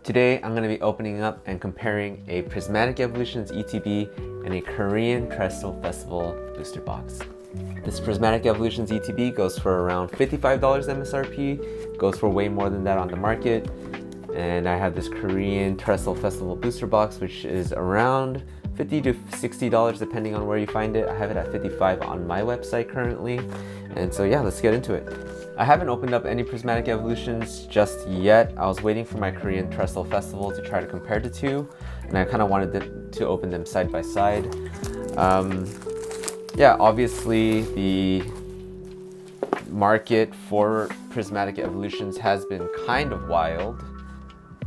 Today I'm going to be opening up and comparing a Prismatic Evolution's ETB and a Korean Terastal Festival booster box. This Prismatic Evolution's ETB goes for around $55 MSRP, goes for way more than that on the market. And I have this Korean Terastal Festival booster box, which is around $50 to $60 depending on where you find it. I have it at $55 on my website currently. And so yeah, let's get into it. I haven't opened up any Prismatic Evolutions just yet. I was waiting for my Korean Terastal Festival to try to compare the two, and I kind of wanted to open them side by side. Yeah, obviously the market for Prismatic Evolutions has been kind of wild.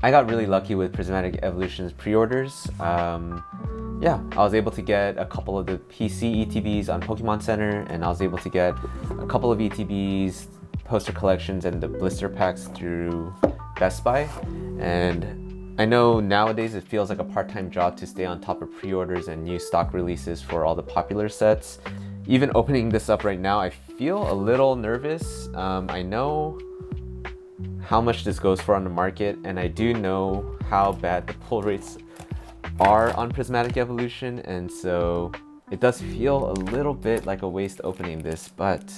I got really lucky with Prismatic Evolution's pre-orders. Yeah, I was able to get a couple of the PC ETBs on Pokemon Center, and I was able to get a couple of ETBs, poster collections, and the blister packs through Best Buy. And I know nowadays it feels like a part-time job to stay on top of pre-orders and new stock releases for all the popular sets. Even opening this up right now, I feel a little nervous. I know how much this goes for on the market, and I do know how bad the pull rates are on Prismatic Evolution, and so it does feel a little bit like a waste opening this, but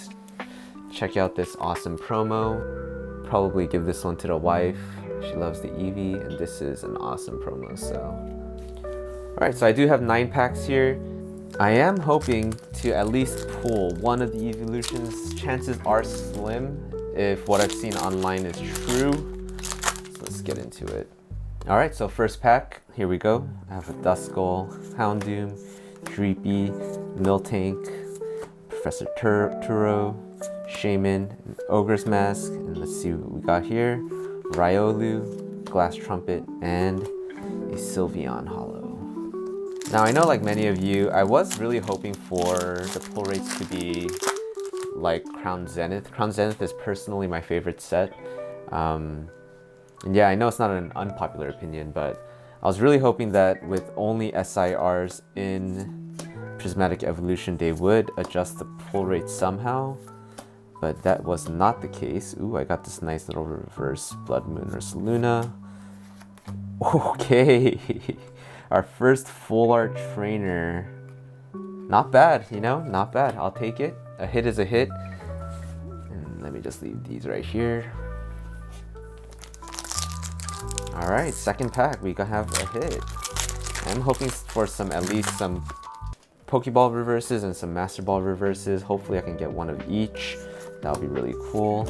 check out this awesome promo. Probably give this one to the wife. She loves the Eevee, and this is an awesome promo. So alright, so I do have 9 packs here. I am hoping to at least pull one of the Eeveelutions. Chances are slim if what I've seen online is true. So let's get into it. Alright, so first pack, here we go. I have a Duskull, Houndoom, Dreepy, Miltank, Professor Turo, Shaman, Ogre's Mask, and let's see what we got here. Riolu, Glass Trumpet, and a Sylveon Hollow. Now I know, like many of you, I was really hoping for the pull rates to be like Crown Zenith. Crown Zenith is personally my favorite set. And yeah, I know it's not an unpopular opinion, but I was really hoping that with only SIRs in Prismatic Evolution, they would adjust the pull rate somehow. But that was not the case. Ooh, I got this nice little reverse Blood Moon Ursaluna. Okay, our first full art trainer. Not bad, you know, not bad. I'll take it. A hit is a hit. And let me just leave these right here. All right, second pack, we have a hit. I'm hoping for at least some Pokeball reverses and some Master Ball reverses. Hopefully I can get one of each. That'll be really cool.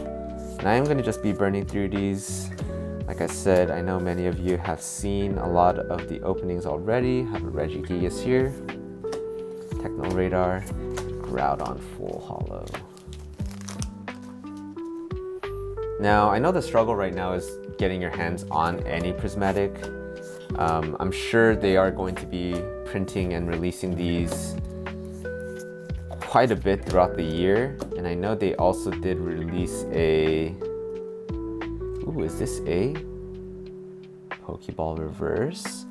And I am going to just be burning through these. Like I said, I know many of you have seen a lot of the openings already. I have a Regigigas here, Techno Radar, Groudon Full Hollow. Now, I know the struggle right now is getting your hands on any Prismatic. I'm sure they are going to be printing and releasing these quite a bit throughout the year, and I know they also did release a is this a Pokeball reverse?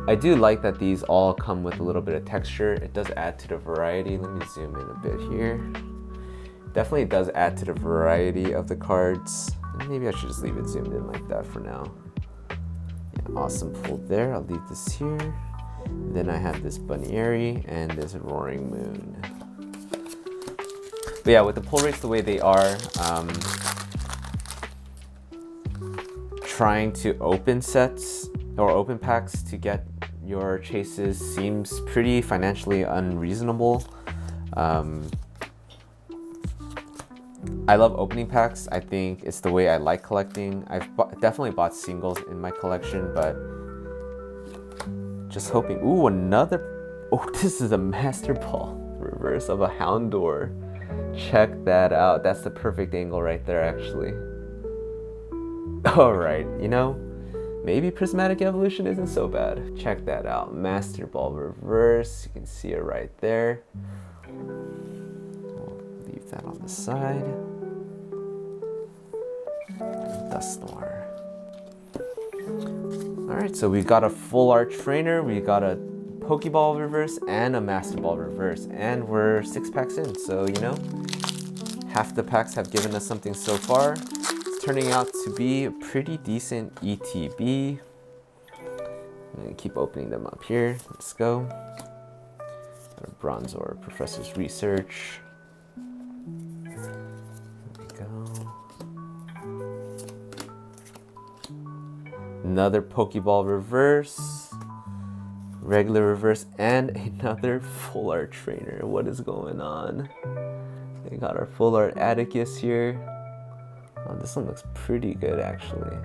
I do like that these all come with a little bit of texture. It does add to the variety. Let me zoom in a bit here. Definitely does add to the variety of the cards. Maybe I should just leave it zoomed in like that for now. Yeah, awesome pull there. I'll leave this here. Then I have this Bunnyairy and this Roaring Moon. But yeah, with the pull rates the way they are, trying to open sets or open packs to get your chases seems pretty financially unreasonable. I love opening packs. I think it's the way I like collecting. I've definitely bought singles in my collection, but just hoping. Ooh, another. Oh, this is a Master Ball reverse of a Houndour. Check that out. That's the perfect angle right there, actually. Alright, you know, maybe Prismatic Evolution isn't so bad. Check that out. Master Ball reverse. You can see it right there. We'll leave that on the side. Dusknoir. Alright, so we've got a full art trainer, we got a Pokeball reverse, and a Master Ball reverse. And we're 6 packs in, so you know, half the packs have given us something so far. Let's turning out to be a pretty decent ETB. I'm gonna keep opening them up here. Let's go. Got a Bronzor Professor's Research. There we go. Another Pokeball Reverse. Regular Reverse, and another Full Art Trainer. What is going on? We got our Full Art Atticus here. Oh, this one looks pretty good actually.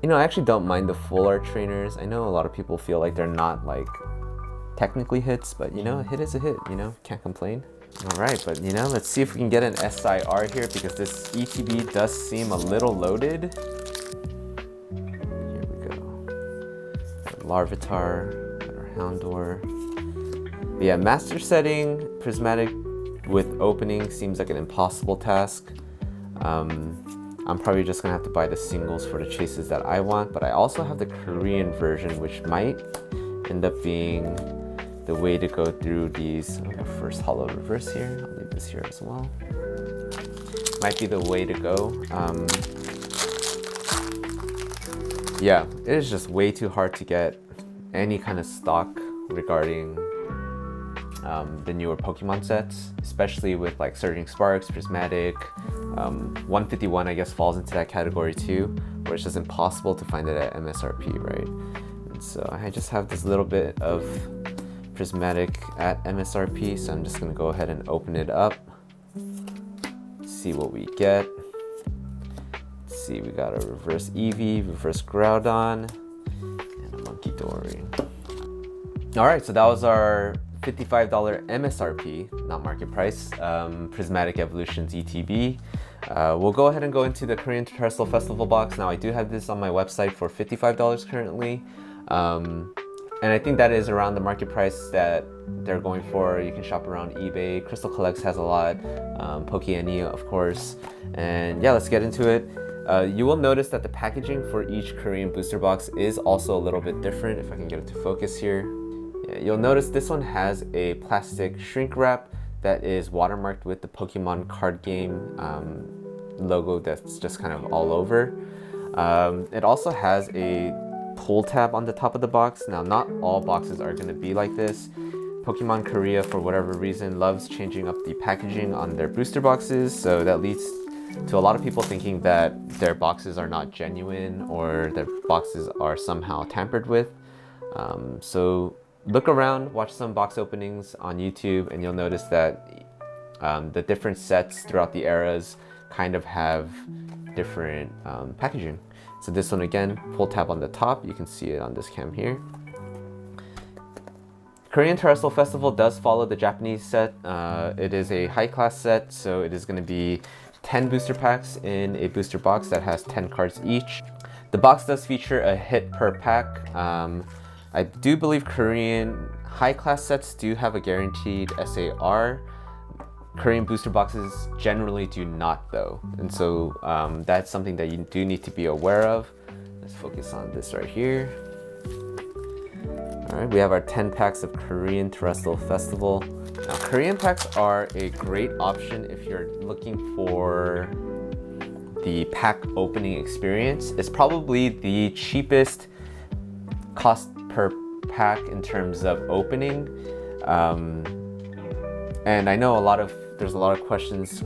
You know, I actually don't mind the Full Art Trainers. I know a lot of people feel like they're not like technically hits, but you know, a hit is a hit, you know, can't complain. All right, but you know, let's see if we can get an SIR here because this ETB does seem a little loaded. Here we go. Got Larvitar, got our Houndour. But yeah, master setting Prismatic with opening seems like an impossible task. I'm probably just gonna have to buy the singles for the chases that I want, but I also have the Korean version, which might end up being the way to go through these. Oh, first hollow reverse here. I'll leave this here as well. Might be the way to go. Yeah, it is just way too hard to get any kind of stock regarding the newer Pokemon sets, especially with like Surging Sparks, Prismatic. 151 I guess falls into that category too, where it's just impossible to find it at MSRP, right? And so I just have this little bit of Prismatic at MSRP, so I'm just gonna go ahead and open it up, see what we get. Let's see, we got a reverse Eevee, reverse Groudon, and a Monkey Dory. All right, so that was our $55 MSRP, not market price, Prismatic Evolution's ETB. We'll go ahead and go into the Korean Terastal Festival box. Now I do have this on my website for $55 currently. And I think that is around the market price that they're going for. You can shop around eBay. Crystal Collects has a lot, Poke&E of course. And yeah, let's get into it. You will notice that the packaging for each Korean booster box is also a little bit different. If I can get it to focus here. Yeah, you'll notice this one has a plastic shrink wrap that is watermarked with the Pokemon card game logo that's just kind of all over. It also has a pull tab on the top of the box. Now, not all boxes are going to be like this. Pokemon Korea, for whatever reason, loves changing up the packaging on their booster boxes, so that leads to a lot of people thinking that their boxes are not genuine or their boxes are somehow tampered with. So look around, watch some box openings on YouTube, and you'll notice that the different sets throughout the eras kind of have different packaging. So this one again, pull tab on the top, you can see it on this cam here. Korean Terastal Festival does follow the Japanese set. It is a high class set, so it is going to be 10 booster packs in a booster box that has 10 cards each. The box does feature a hit per pack. I do believe Korean high class sets do have a guaranteed SAR. Korean booster boxes generally do not though. And so that's something that you do need to be aware of. Let's focus on this right here. All right, we have our 10 packs of Korean Terastal Festival. Now, Korean packs are a great option if you're looking for the pack opening experience. It's probably the cheapest cost per pack in terms of opening. And I know there's a lot of questions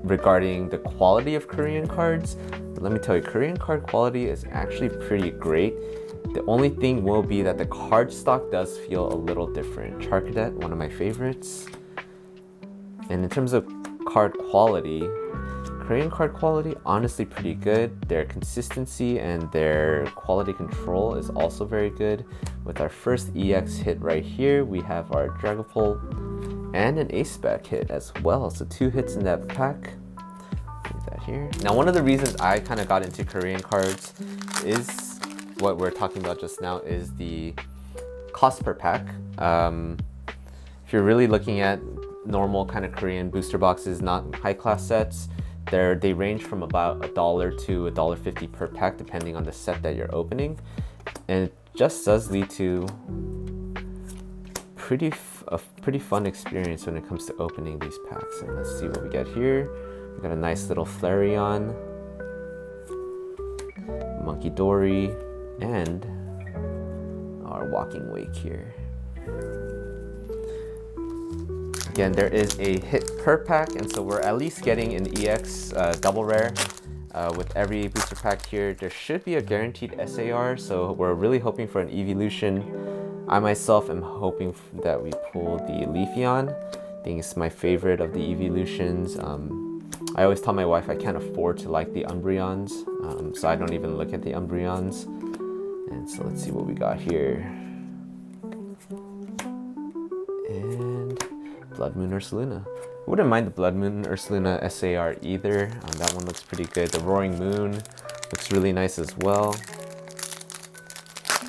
regarding the quality of Korean cards. But let me tell you, Korean card quality is actually pretty great. The only thing will be that the card stock does feel a little different. Charcadet, one of my favorites. And in terms of card quality, Korean card quality, honestly pretty good. Their consistency and their quality control is also very good. With our first EX hit right here, we have our Dragapult and an Ace-Spec hit as well. So 2 hits in that pack. Leave that here. Now, one of the reasons I kind of got into Korean cards is what we're talking about just now, is the cost per pack. If you're really looking at normal kind of Korean booster boxes, not high class sets, they range from about $1 to $1.50 per pack depending on the set that you're opening. And it just does lead to a pretty fun experience when it comes to opening these packs. And let's see what we get here. We got a nice little Flareon, Monkey Dory, and our Walking Wake here. Again, there is a hit per pack, and so we're at least getting an EX double rare with every booster pack here. There should be a guaranteed SAR, so we're really hoping for an Eeveelution. I myself am hoping that we pull the Leafeon. I think it's my favorite of the Eeveelutions. I always tell my wife I can't afford to like the Umbreons, so I don't even look at the Umbreons. And so let's see what we got here. And Blood Moon Ursaluna. I wouldn't mind the Blood Moon Ursaluna SAR either. That one looks pretty good. The Roaring Moon looks really nice as well.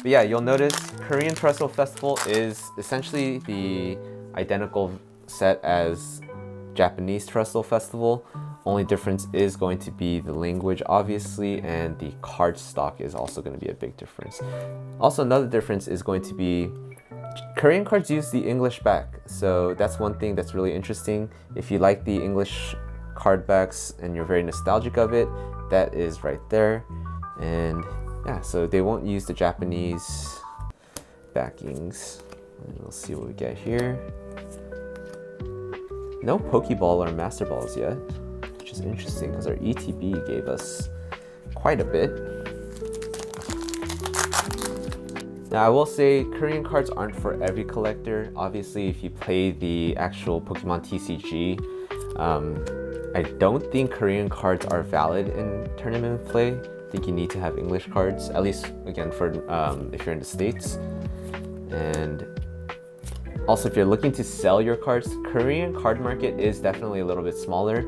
But yeah, you'll notice Korean Terastal Festival is essentially the identical set as Japanese Terastal Festival. Only difference is going to be the language, obviously, and the card stock is also going to be a big difference. Also, another difference is going to be Korean cards use the English back, so that's one thing that's really interesting. If you like the English card backs and you're very nostalgic of it, that is right there. And yeah, so they won't use the Japanese backings. And we'll see what we get here. No Pokeball or Master Balls yet, which is interesting because our ETB gave us quite a bit. Now I will say Korean cards aren't for every collector. Obviously, if you play the actual Pokemon TCG, I don't think Korean cards are valid in tournament play. I think you need to have English cards, at least again for if you're in the States. And also, if you're looking to sell your cards, Korean card market is definitely a little bit smaller.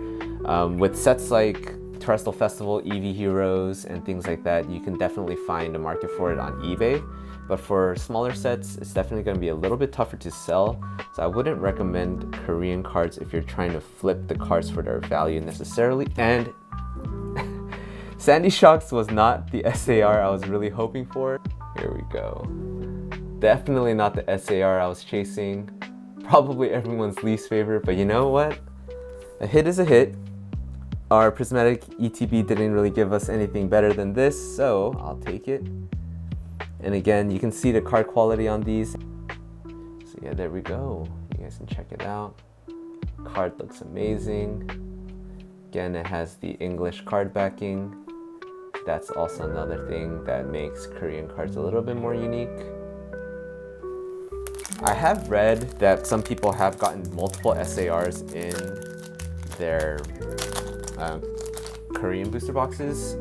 With sets like Terastal Festival, Eevee Heroes, and things like that, you can definitely find a market for it on eBay. But for smaller sets, it's definitely going to be a little bit tougher to sell. So I wouldn't recommend Korean cards if you're trying to flip the cards for their value necessarily. And Sandy Shocks was not the SAR I was really hoping for. Here we go. Definitely not the SAR I was chasing. Probably everyone's least favorite, but you know what? A hit is a hit. Our Prismatic ETB didn't really give us anything better than this, so I'll take it. And again, you can see the card quality on these. So yeah, there we go. You guys can check it out. Card looks amazing. Again, it has the English card backing. That's also another thing that makes Korean cards a little bit more unique. I have read that some people have gotten multiple SARs in their Korean booster boxes.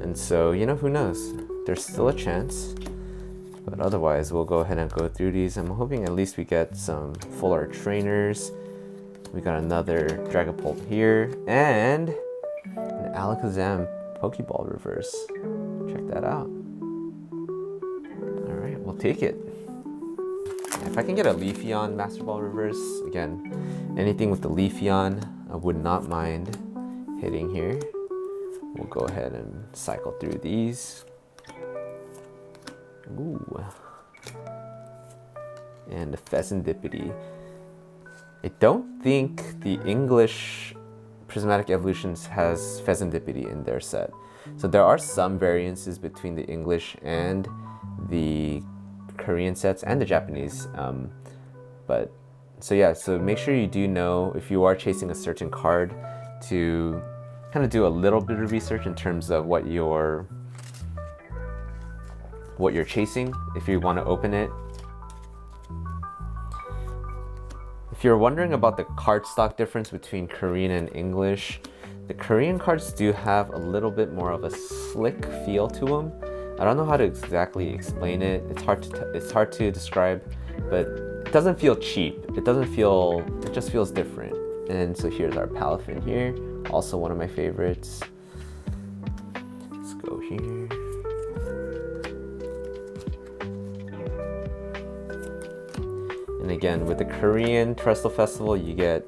And so, you know, who knows? There's still a chance. But otherwise, we'll go ahead and go through these. I'm hoping at least we get some full art trainers. We got another Dragapult here and an Alakazam Pokeball reverse. Check that out. All right, we'll take it. If I can get a Leafeon Master Ball reverse, again, anything with the Leafeon, I would not mind hitting here. We'll go ahead and cycle through these. Ooh. And the Pheasantipity. I don't think the English Prismatic Evolutions has Pheasantipity in their set. So there are some variances between the English and the Korean sets and the Japanese. But so yeah, so make sure you do know if you are chasing a certain card to kind of do a little bit of research in terms of what you're chasing if you want to open it. If you're wondering about the card stock difference between Korean and English, the Korean cards do have a little bit more of a slick feel to them. I don't know how to exactly explain it. It's hard to describe, but it doesn't feel cheap. It just feels different. And so here's our Palafin here, also one of my favorites. Let's go here. And again, with the Korean Terastal Festival, you get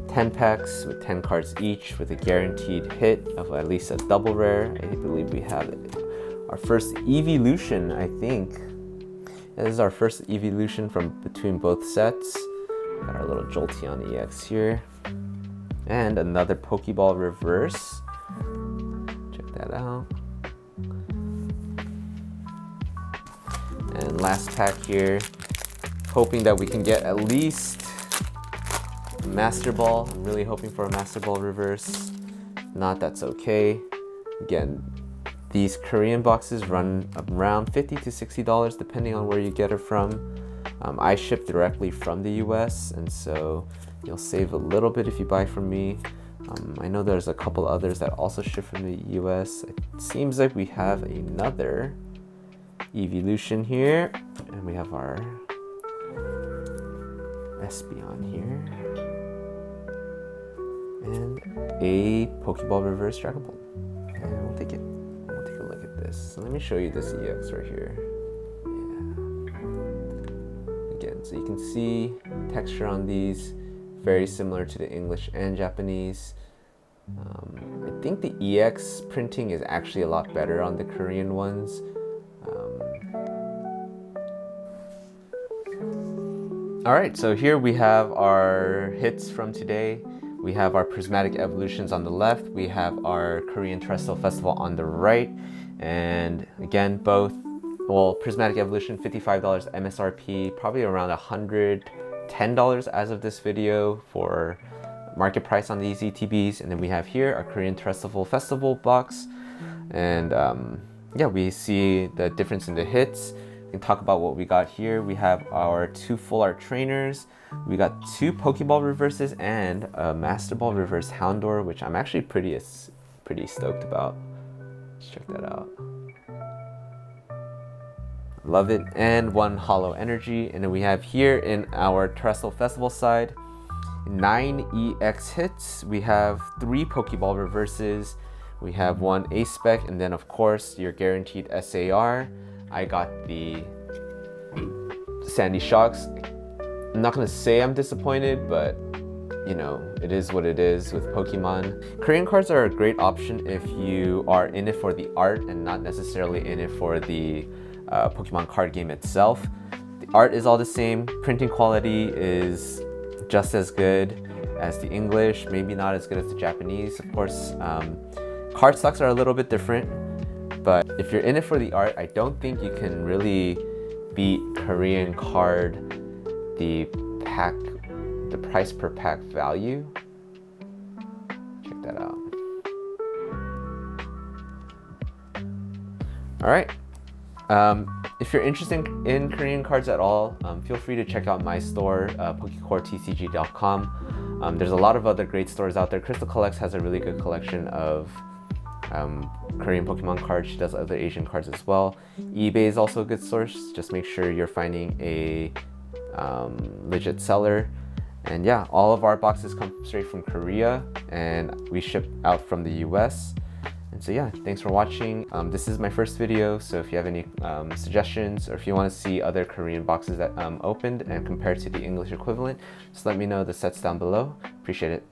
10 packs with 10 cards each with a guaranteed hit of at least a double rare. I believe we have our first Eeveelution, I think. This is our first Eeveelution from between both sets. Got our little Jolteon EX here. And another Pokeball reverse. Check that out. And last pack here. Hoping that we can get at least a Master Ball. I'm really hoping for a Master Ball reverse. If not, that's okay. Again, these Korean boxes run around $50 to $60 depending on where you get it from. I ship directly from the US, and so you'll save a little bit if you buy from me. I know there's a couple others that also ship from the US. It seems like we have another Eeveelution here, and we have our Espeon here, and a Pokeball reverse Dragon Ball. And we'll take it. We'll take a look at this. So let me show you this EX right here. Again, so you can see texture on these very similar to the English and Japanese. I think the EX printing is actually a lot better on the Korean ones. Alright, so here we have our hits from today. We have our Prismatic Evolutions on the left. We have our Korean Terastal Festival on the right. And again, both, well, Prismatic Evolution, $55 MSRP, probably around $110 as of this video for market price on these ETBs. And then we have here our Korean Terastal Festival box. And yeah, we see the difference in the hits. We can talk about what we got here. We have our 2 full art trainers. We got 2 Pokeball reverses and a Master Ball reverse Houndour, which I'm actually pretty stoked about. Let's check that out. Love it. And 1 Hollow Energy. And then we have here in our Terastal Festival side 9 EX hits. We have 3 Pokeball reverses. We have 1 Ace Spec, and then of course your guaranteed SAR. I got the Sandy Shocks. I'm not gonna say I'm disappointed, but you know, it is what it is with Pokemon. Korean cards are a great option if you are in it for the art and not necessarily in it for the Pokemon card game itself. The art is all the same. Printing quality is just as good as the English, maybe not as good as the Japanese. Of course, card stocks are a little bit different. But if you're in it for the art, I don't think you can really beat Korean card, the price per pack value. Check that out. All right. If you're interested in Korean cards at all, feel free to check out my store, pokecoretcg.com. There's a lot of other great stores out there. Crystal Collects has a really good collection of Korean Pokemon cards. She does other Asian cards as well. eBay is also a good source. Just make sure you're finding a legit seller. And yeah, all of our boxes come straight from Korea, and we ship out from the US. And so yeah, thanks for watching. This is my first video, so if you have any suggestions, or if you want to see other Korean boxes that opened and compared to the English equivalent, just let me know. The sets down below. Appreciate it.